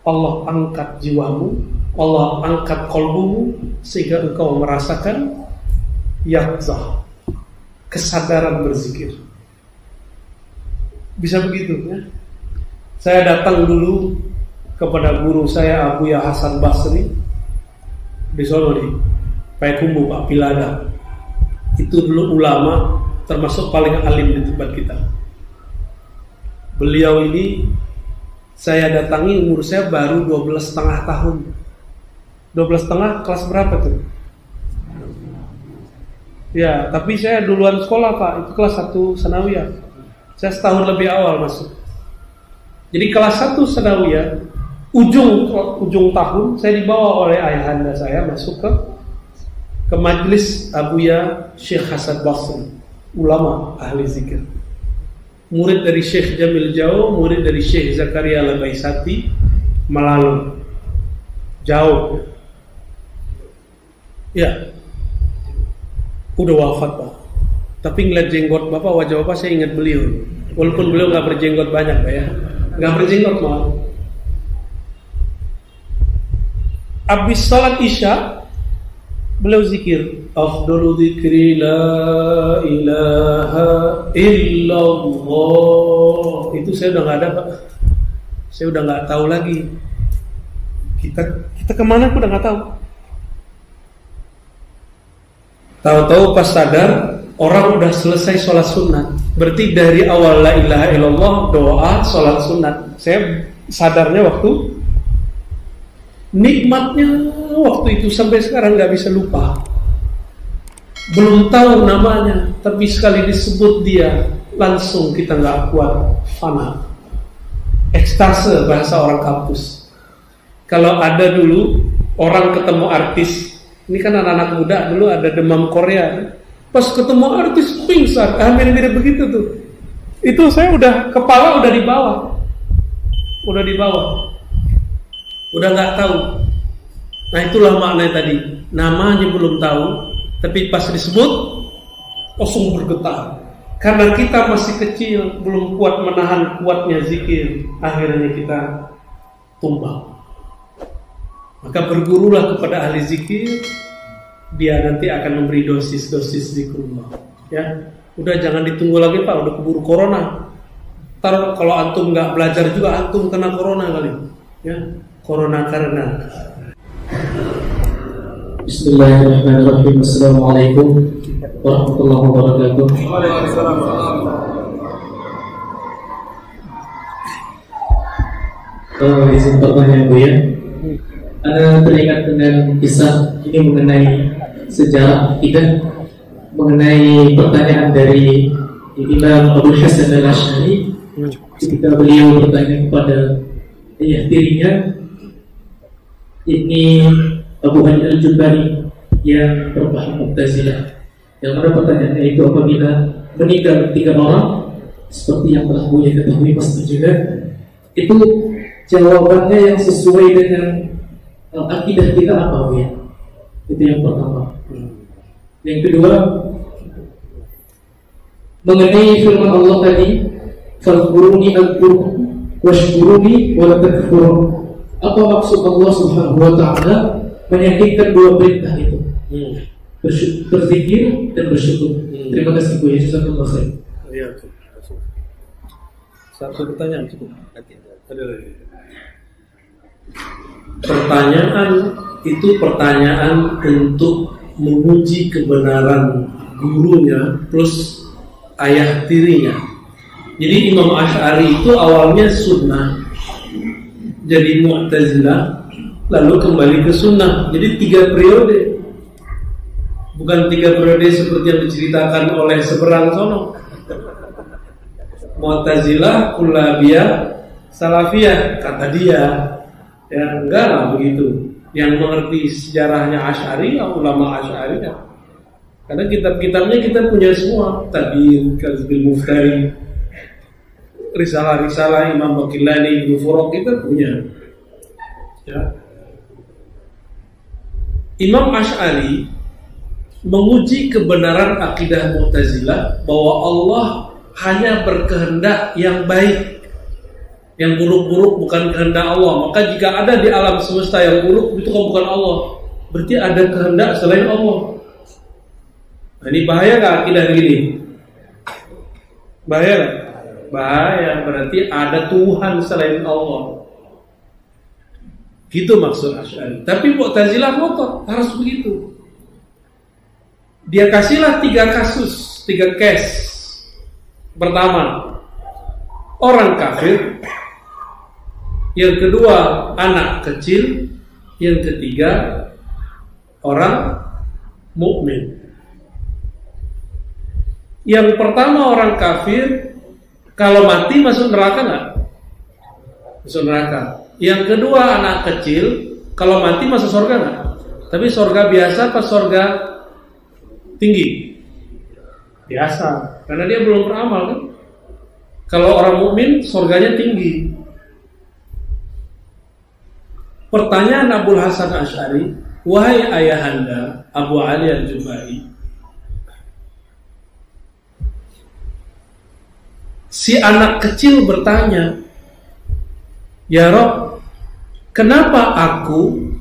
Allah angkat jiwamu, Allah angkat qalbumu, sehingga engkau merasakan yaqzah, kesadaran berzikir. Bisa begitu, ya. Saya datang dulu kepada guru saya Abuya Hasan Basri di Solo, di Payakumbuh, Pak Pilada. Itu dulu ulama termasuk paling alim di tempat kita. Beliau ini saya datangi, umur saya baru 12,5 tahun. 12,5 kelas berapa tuh? Ya, tapi saya duluan sekolah, Pak. Itu kelas 1 sanawiyah. Saya setahun lebih awal masuk. Jadi kelas 1 sanawiyah, ujung tahun saya dibawa oleh ayahanda saya masuk ke majelis Abuya Syekh Hasan Basri, ulama ahli zikir. Murid dari Syekh Jamil Jauh, murid dari Syekh Zakaria Al-Baisati, Malalu. Jauh. Ya. Udah wafat, Pak. Tapi ngeliat jenggot Bapak, wajah Bapak, saya ingat beliau. Walaupun beliau gak berjenggot banyak, Pak, ya. Gak berjenggot malah. Habis salat Isya, beliau zikir, afdalu dzikri la ilaha illallah. Itu saya udah gak ada, Pak. Saya udah gak tahu lagi. Kita kemana aku udah gak tahu. Tahu-tahu pas sadar, orang udah selesai sholat sunat. Berarti dari awal la ilaha illallah, doa, sholat sunat. Saya sadarnya waktu nikmatnya waktu itu sampai sekarang gak bisa lupa. Belum tahu namanya, tapi sekali disebut dia, langsung kita gak kuat, fana. Ekstase bahasa orang kampus. Kalau ada dulu orang ketemu artis, ini kan anak-anak muda dulu ada demam Korea. Pas ketemu artis pingsan, mirip-mirip begitu tuh. Itu saya udah kepala udah di bawah, udah nggak tahu. Nah itulah maknanya tadi. Namanya belum tahu, tapi pas disebut langsung bergetar. Karena kita masih kecil, belum kuat menahan kuatnya zikir, akhirnya kita tumbang. Maka bergurulah kepada ahli zikir, dia nanti akan memberi dosis-dosis zikrullah. Ya, udah jangan ditunggu lagi, Pak, udah keburu corona. Ntar kalau antum nggak belajar juga antum kena corona kali. Ya, corona karena. Bismillahirrahmanirrahim. Assalamualaikum warahmatullahi wabarakatuh. Waalaikumsalam. Izin pertanyaan, Bu, ya. Anda teringat dengan kisah ini mengenai sejarah kita, mengenai pertanyaan dari Imam Abu Hasan Al-Asy'ari ketika beliau bertanya kepada ayah tirinya, ini Abu Hani Al-Jubari yang berpaham Mu'tazilah, yang mana pertanyaannya itu apabila meninggal 3 orang seperti yang telah Buya ketahui pasti juga, itu jawabannya yang sesuai dengan akidah kita apa, ya? Itu yang pertama. Yang kedua, mengenai firman Allah tadi, "Fadhkuruni adhkurkum washkuruni wa la takfurun." Apa maksud Allah Subhanahu wa taala menyandingkan 2 perintah itu? Berzikir dan bersyukur. Terima kasih, Bu. Jazakallahu khair. Iya. Satu pertanyaan cukup. Ada lagi. Pertanyaan itu pertanyaan untuk menguji kebenaran gurunya plus ayah tirinya. Jadi Imam Asy'ari itu awalnya sunnah, jadi Mu'tazilah, lalu kembali ke sunnah. Jadi 3 periode, bukan 3 periode seperti yang diceritakan oleh seberang sono. Mu'tazilah, Kullabiyah, Salafiyah, kata dia. Ya enggak lah begitu. yang mengerti sejarahnya Asy'ari, ulama Asy'ari ya. Karena kitab-kitabnya kita punya semua, Tabiin, Kazbil Muftari, risalah-risalah Imam Baqillani, Ibnu Furuq kita punya. Ya. Imam Asy'ari menguji kebenaran akidah Mu'tazilah bahwa Allah hanya berkehendak yang baik, yang buruk-buruk bukan kehendak Allah. Maka jika ada di alam semesta yang buruk, itu kan bukan Allah, berarti ada kehendak selain Allah. Nah, ini bahaya nggak akidah begini? Bahaya nggak? Bahaya, berarti ada Tuhan selain Allah. Gitu maksud Asy'ari. Tapi Mu'tazilah ngotot harus begitu. Dia kasihlah 3 kasus, 3 case. Pertama, orang kafir. Yang kedua, anak kecil. Yang ketiga, orang mukmin. Yang pertama orang kafir, kalau mati masuk neraka nggak? Masuk neraka. Yang kedua anak kecil, kalau mati masuk surga nggak? Tapi surga biasa apa surga tinggi? Biasa, karena dia belum beramal kan. Kalau orang mukmin surganya tinggi. Pertanyaan Abul Hasan Asy'ari, wahai ayahanda Abu Ali Al-Jubai, si anak kecil bertanya, ya Rob, kenapa aku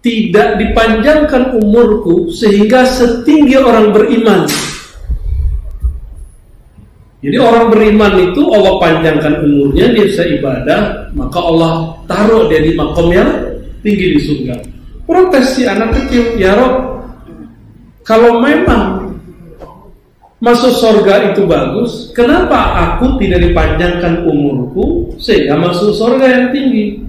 tidak dipanjangkan umurku sehingga setinggi orang beriman? Jadi orang beriman itu Allah panjangkan umurnya, dia bisa ibadah, maka Allah taruh dia di makom yang tinggi di surga. Protes si anak kecil, ya Rob, kalau memang masuk surga itu bagus, kenapa aku tidak dipanjangkan umurku sehingga masuk surga yang tinggi?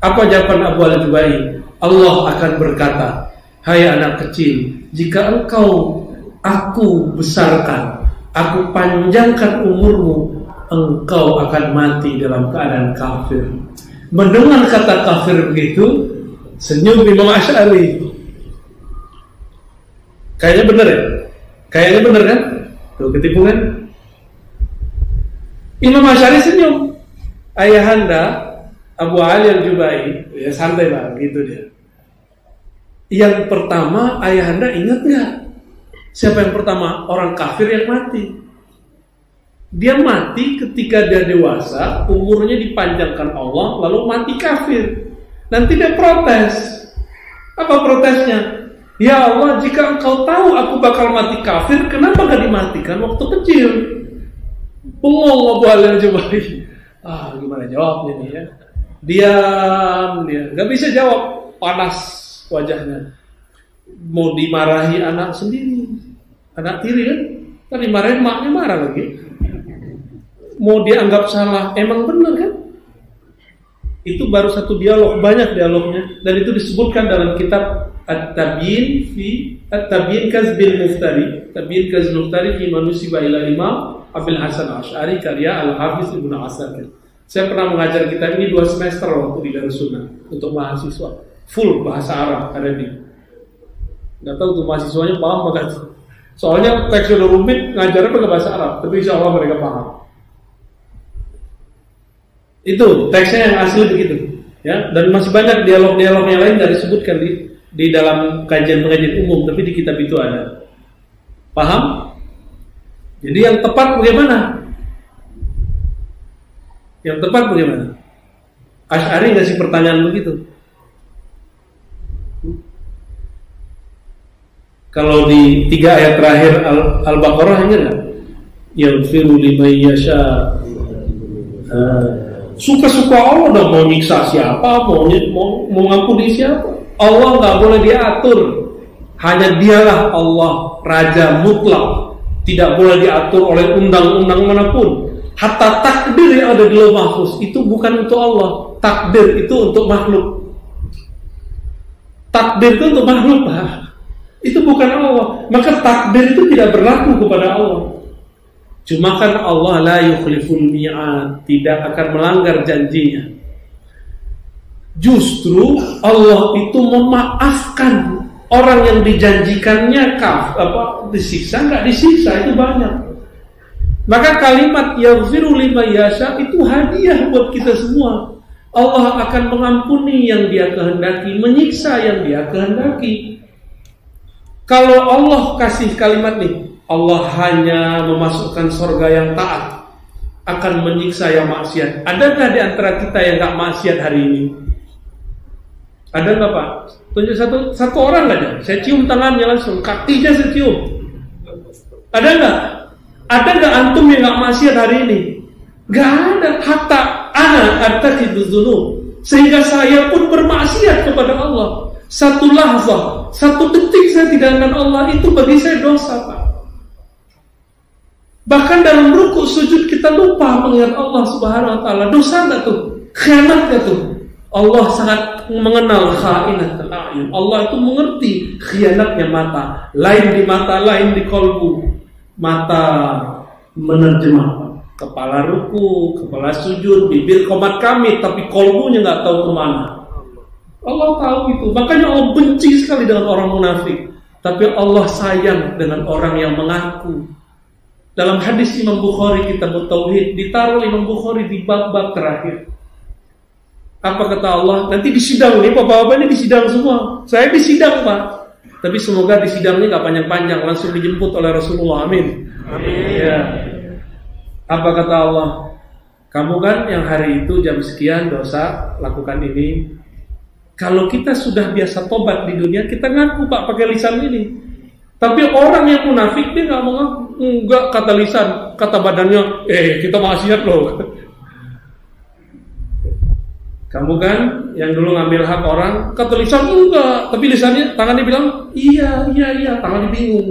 Apa jawaban Abu Al-Jubai? Allah akan berkata, hai anak kecil, jika engkau aku besarkan, aku panjangkan umurmu, engkau akan mati dalam keadaan kafir. Mendengar kata kafir begitu, senyum Imam Asy'ari. Kayaknya benar ya? Kayaknya benar kan? Tuh ketipu kan? Imam Asy'ari senyum. Ayahanda Abu Ali Al-Jubai, ya santai lah gitu dia. Yang pertama, ayahanda ingat nggak? Siapa yang pertama? Orang kafir yang mati. Dia mati ketika dia dewasa, umurnya dipanjangkan Allah, lalu mati kafir. Nanti dia protes. Apa protesnya? Ya Allah, jika engkau tahu aku bakal mati kafir, kenapa gak dimatikan waktu kecil? Bengong Abu Ali Al-Jubai. Gimana jawabnya nih ya? Diam dia, gak bisa jawab, panas wajahnya. Mau dimarahi anak sendiri, anak tiri kan? Kan dimarahin maknya marah lagi. Mau dianggap salah, emang benar kan? Itu baru satu dialog, banyak dialognya, dan itu disebutkan dalam kitab At-Tabiin Kazbil Muftari, Tabiin Kazbil Muftari fi Manusiba ila Imam Abul Hasan Asy'ari karya Al-Hafiz Ibnu Asakir. Saya pernah mengajar kitab ini 2 semester waktu di Darussunnah untuk mahasiswa, full bahasa Arab ada di. Nggak tahu tuh mahasiswanya paham apa tuh. Soalnya teks udah rumit, ngajarnya pakai bahasa Arab, tapi insya Allah mereka paham. Itu teksnya yang asli begitu, ya. Dan masih banyak dialog-dialog yang lain dari disebutkan di dalam kajian-pengajian umum, tapi di kitab itu ada. Paham? Jadi yang tepat bagaimana? Yang tepat bagaimana? Asy'ari ngasih pertanyaan begitu. Kalau di 3 ayat terakhir Al-Baqarah ingat nggak? Yaghfiru liman yasha. Suka-suka Allah dong, mau nyiksa siapa, mau mengampuni siapa. Allah nggak boleh diatur. Hanya dialah Allah, Raja mutlak. Tidak boleh diatur oleh undang-undang manapun. Hatta takdir yang ada di Lauh Mahfuz itu bukan untuk Allah. Takdir itu untuk makhluk. Takdir itu untuk makhluk, itu bukan Allah. Maka takdir itu tidak berlaku kepada Allah. Cuma kan Allah la yukhliful mi'ad, tidak akan melanggar janjinya. Justru Allah itu memaafkan orang yang dijanjikannya disiksa, nggak disiksa itu banyak. Maka kalimat yaghfiru liman yasha itu hadiah buat kita semua. Allah akan mengampuni yang Dia kehendaki, menyiksa yang Dia kehendaki. Kalau Allah kasih kalimat nih, Allah hanya memasukkan surga yang taat, akan menyiksa yang maksiat. Adakah di antara kita yang nggak maksiat hari ini? Ada nggak Pak? Tunjuk satu orang aja. Saya cium tangannya langsung, kakinya saya cium. Ada nggak? Ada nggak antum yang nggak maksiat hari ini? Nggak ada. Hatta ana artakibu dzunub, sehingga saya pun bermaksiat kepada Allah. Satu lahzah, satu detik saya tidak dengan Allah, itu bagi saya dosa Pak. Bahkan dalam ruku sujud kita lupa mengingat Allah Subhanahu wa taala. Dosa enggak tuh? Khianat enggak tuh? Allah sangat mengenal kha'inatul a'yun. Allah itu mengerti khianatnya mata. Lain di mata, lain di kolbu. Mata menerjemah, kepala ruku, kepala sujud, bibir komat kamit, tapi kolbunya enggak tahu kemana. Allah tahu itu. Makanya Allah benci sekali dengan orang munafik. Tapi Allah sayang dengan orang yang mengaku. Dalam hadis Imam Bukhari kitab Tauhid, ditaruh Imam Bukhari di bab-bab terakhir. Apa kata Allah? Nanti di sidang nih, bapak-bapak ini di sidang semua. Saya di sidang Pak. Tapi semoga di sidangnya gak panjang-panjang, langsung dijemput oleh Rasulullah. Amin. Amin. Ya. Apa kata Allah? Kamu kan yang hari itu jam sekian dosa lakukan ini. Kalau kita sudah biasa tobat di dunia, kita ngaku Pak pakai lisan ini. Tapi orang yang munafik dia nggak mau ngaku. Enggak, kata lisan, kata badannya, kita maksiat loh. Kamu kan yang dulu ngambil hak orang, kata lisan enggak, tapi lisannya, tangannya bilang iya, tangannya bingung.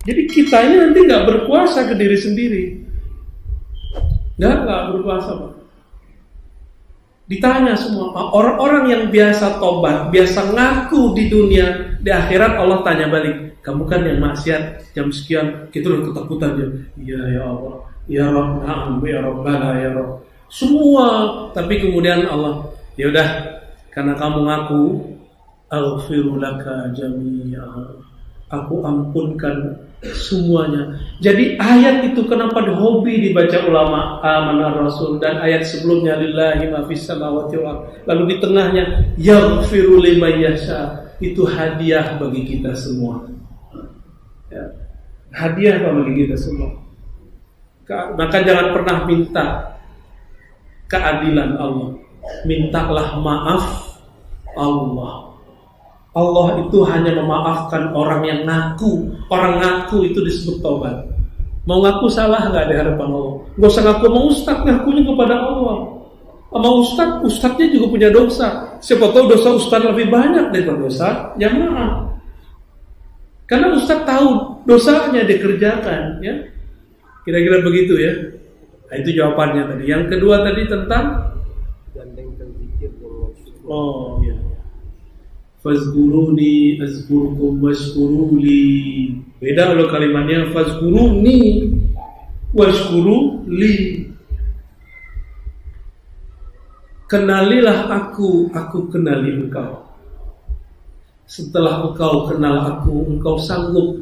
Jadi kita ini nanti nggak berkuasa ke diri sendiri. Nggak berkuasa Pak. Ditanya semua, orang-orang yang biasa tobat, biasa ngaku di dunia, di akhirat Allah tanya balik, kamu kan yang maksiat jam sekian, kita udah ketakutan ya. Iya ya Allah, ya Rabb, na'am, ya Rabbana, ya Rabb. Semua, tapi kemudian Allah, ya udah, karena kamu ngaku, aghfiru laka jami'a, aku ampunkan semuanya. Jadi ayat itu kenapa hobi dibaca ulama amanah Rasul, dan ayat sebelumnya lillahi ma fis samawati wal ardh, lalu di tengahnya yaghfiru liman yasha, itu hadiah bagi kita semua. Ya. Hadiah bagi kita semua. Maka jangan pernah minta keadilan Allah. Mintalah maaf Allah. Allah itu hanya memaafkan orang yang ngaku. Orang ngaku itu disebut taubat. Mau ngaku salah nggak di hadapan Allah? Gak usah ngaku mau ustaz, ngakunya kepada Allah. Sama ustaznya juga punya dosa. Siapa tahu dosa ustaz lebih banyak daripada dosa jamaah. Karena ustaz tahu dosanya dikerjakan, ya. Kira-kira begitu ya. Nah, itu jawabannya tadi. Yang kedua tadi tentang gandengkan zikir. Oh iya. Fazkuruni azkurkum washkuruli. Beda loh kalimatnya, fazkuruni washkuruli. Kenalilah aku kenali engkau. Setelah engkau kenal aku, engkau sanggup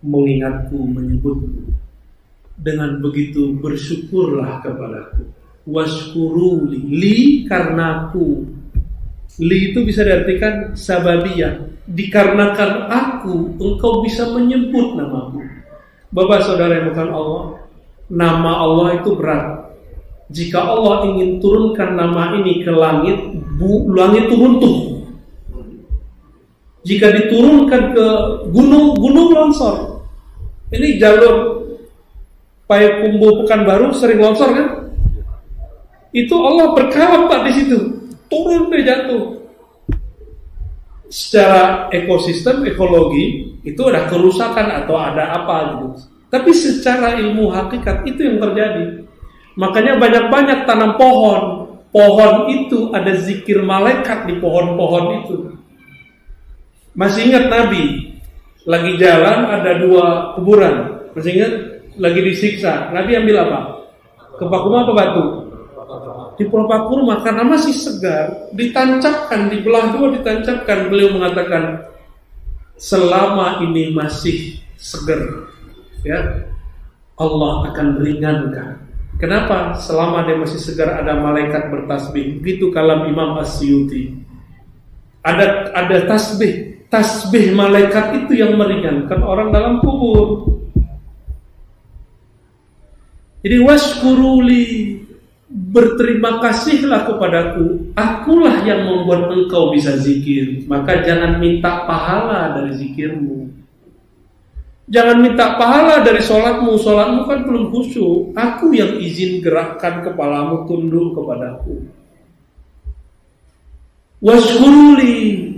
mengingatku, menyebutku. Dengan begitu bersyukurlah kepadaku. Washkuruli, li karena aku. Li itu bisa diartikan sababiyah. Dikarenakan aku, engkau bisa menyebut namaku. Bapak saudara yang bukan Allah, nama Allah itu berat. Jika Allah ingin turunkan nama ini ke langit, langit itu runtuh. Jika diturunkan ke gunung longsor. Ini jalur Payakumbuh Pekanbaru sering longsor kan? Itu Allah berkalam Pak di situ. Turun dia jatuh. Secara ekosistem, ekologi itu ada kerusakan atau ada apa gitu. Tapi secara ilmu hakikat itu yang terjadi. Makanya banyak-banyak tanam pohon. Pohon itu ada zikir malaikat di pohon-pohon itu. Masih ingat Nabi lagi jalan ada 2 kuburan. Masih ingat? Lagi disiksa. Nabi ambil apa? Kepakuman apa batu? Di pelapa kurma karena masih segar, ditancapkan, dibelah dua ditancapkan. Beliau mengatakan, selama ini masih segar, ya, Allah akan ringankan. Kenapa? Selama dia masih segar ada malaikat bertasbih. Begitu kalam Imam As-Suyuti. Ada tasbih malaikat itu yang meringankan orang dalam kubur. Jadi washkuruli, berterima kasihlah kepadaku, akulah yang membuat engkau bisa zikir. Maka jangan minta pahala dari zikirmu, jangan minta pahala dari sholatmu. Sholatmu kan belum khusyuk, aku yang izin gerakkan kepalamu tunduk kepadaku. Washkuruli,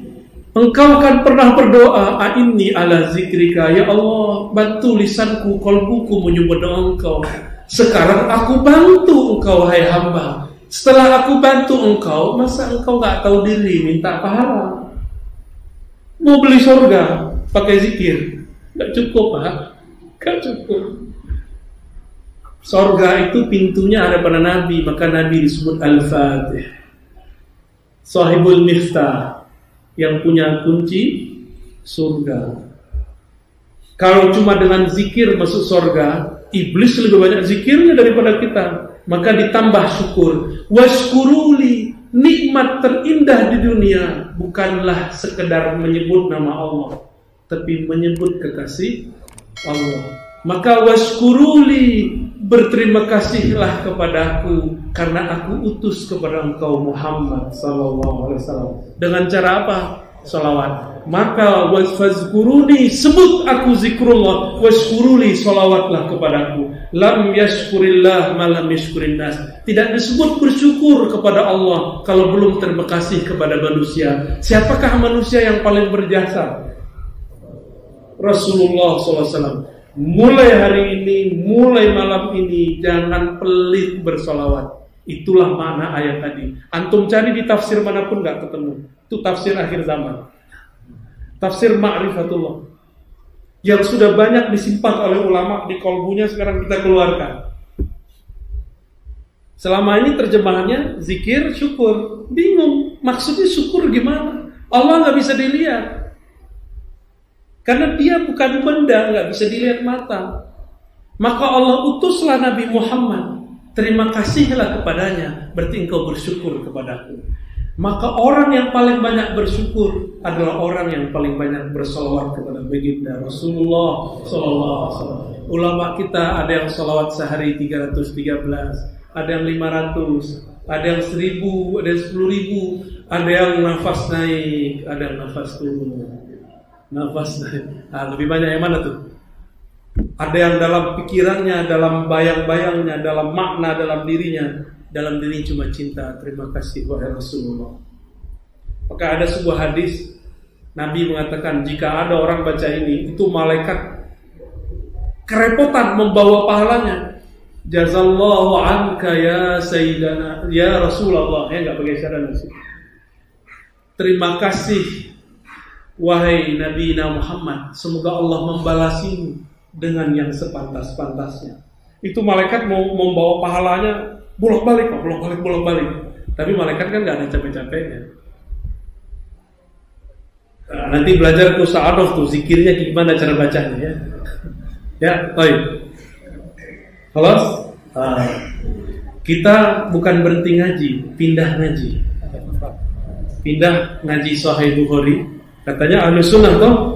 engkau kan pernah berdoa, a'inni ala zikrika, ya Allah bantu lisanku, qalbuku menyebut engkau. Sekarang aku bantu engkau, hai hamba. Setelah aku bantu engkau, masa engkau gak tahu diri minta pahala? Mau beli surga pakai zikir gak cukup, Pak. Gak cukup. Surga itu pintunya ada pada Nabi, maka Nabi disebut Al-Fatih, Sahibul Miftah, yang punya kunci surga. Kalau cuma dengan zikir masuk surga, iblis lebih banyak zikirnya daripada kita. Maka ditambah syukur. Washkuruli, nikmat terindah di dunia bukanlah sekedar menyebut nama Allah, tapi menyebut kekasih Allah. Maka washkuruli, berterima kasihlah kepadaku karena aku utus kepada engkau Muhammad sallallahu alaihi wasallam. Dengan cara apa? Salawat. Maka wasfazkuruni, sebut aku zikrullah, washkuruli, salawatlah kepadaku. Lam yashkurillah malam yashkurin nas. Tidak disebut bersyukur kepada Allah kalau belum terima kasih kepada manusia. Siapakah manusia yang paling berjasa? Rasulullah SAW. Mulai hari ini, mulai malam ini, jangan pelit bersolawat. Itulah makna ayat tadi. Antum cari di tafsir manapun gak ketemu. Itu tafsir akhir zaman, tafsir Ma'rifatullah, yang sudah banyak disimpan oleh ulama di kolbunya, sekarang kita keluarkan. Selama ini terjemahannya zikir, syukur. Bingung, maksudnya syukur gimana? Allah gak bisa dilihat, karena dia bukan benda, gak bisa dilihat mata. Maka Allah utuslah Nabi Muhammad. Terima kasihlah kepadanya, berarti engkau bersyukur kepadaku. Maka orang yang paling banyak bersyukur adalah orang yang paling banyak bersolawat kepada baginda Rasulullah SAW. Ulama kita ada yang solawat sehari 313, ada yang 500, ada yang 1000, ada yang 10.000, ada yang nafas naik, ada yang nafas turun. Nafas naik, lebih banyak yang mana tuh? Ada yang dalam pikirannya, dalam bayang-bayangnya, dalam makna dalam dirinya. Dalam diri cuma cinta, terima kasih wahai Rasulullah. Maka ada sebuah hadis, Nabi mengatakan jika ada orang baca ini, itu malaikat kerepotan membawa pahalanya. Jazallahu anka ya Sayyidana, ya Rasulullah. Ya nggak pakai syarat nasi. Terima kasih wahai Nabi Muhammad, semoga Allah membalasimu dengan yang sepantas-pantasnya. Itu malaikat mau membawa pahalanya bolak-balik. Tapi malaikat kan nggak ada capek-capeknya. Nah, nanti belajar ku Sa'adof tuh zikirnya gimana cara bacanya ya. Ya, baik. Halas. Kita bukan berhenti ngaji, pindah ngaji. Pindah ngaji Sahih Bukhari. Katanya Ahlus Sunnah toh